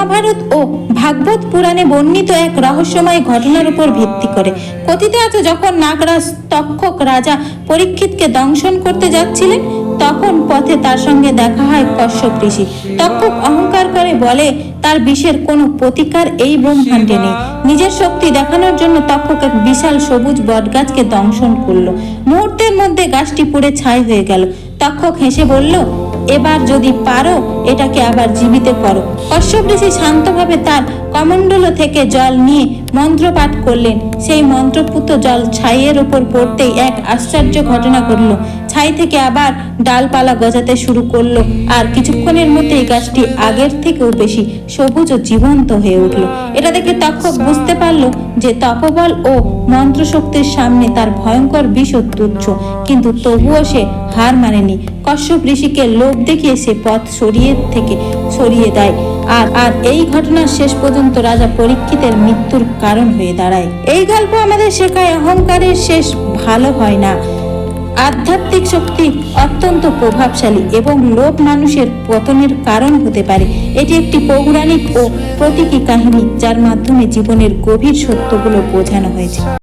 মহাভারত ও ভাগবত পুরাণে বর্ণিত এক রহস্যময় ঘটনার উপর ভিত্তি করে। কথিত আছে, যখন নাগরাজ তক্ষক রাজা পরীক্ষিতকে দংশন করতে যাচ্ছিলেন, তখন পথে তার সঙ্গে দেখা হয় কশ্যপ ঋষি। তক্ষক অহংকার করে বলে তার বিষের কোনো প্রতিকার এই ব্রহ্মাণ্ডে নেই। নিজের শক্তি দেখানোর জন্য তক্ষক এক বিশাল সবুজ বটগাছকে দংশন করলো। মুহূর্তের মধ্যে গাছটি পুড়ে ছাই হয়ে গেল। তক্ষক হেসে বলল, এবার যদি পারো এটাকে আবার জীবিত করো। কশ্যপ ঋষি শান্তভাবে তার কমণ্ডল থেকে জল নিয়ে মন্ত্র পাঠ করলেন। সেই মন্ত্রপুত জল ছাইয়ের উপর পড়তেই এক আশ্চর্য ঘটনা ঘটল। ছাই থেকে আবার ডালপালা গজাতে শুরু করলো, আর কিছুক্ষণের মধ্যেই গাছটি আগের থেকেও বেশি সবুজ ও জীবন্ত হয়ে উঠল। এটা দেখে তক্ষক বুঝতে পারল যে তপবল ও মন্ত্রশক্তির সামনে তার ভয়ঙ্কর বিষ তুচ্ছ, কিন্তু তবুও সে হার মানেনি। কশ্যপ ঋষিকে লোভ দেখিয়ে সে পথ সরিয়ে দেয়। আর এই ঘটনার শেষ পর্যন্ত রাজা পরীক্ষিতের মৃত্যুর কারণ হয়ে দাঁড়ায়। এই গল্প আমাদের শেখায়, অহংকারের শেষ ভালো হয় না। আধ্যাত্মিক শক্তি অত্যন্ত প্রভাবশালী এবং লোভ মানুষের পতনের কারণ হতে পারে। এটি একটি পৌরাণিক ও প্রতীকী কাহিনী, যার মাধ্যমে জীবনের গভীর সত্যগুলো বোঝানো হয়েছে।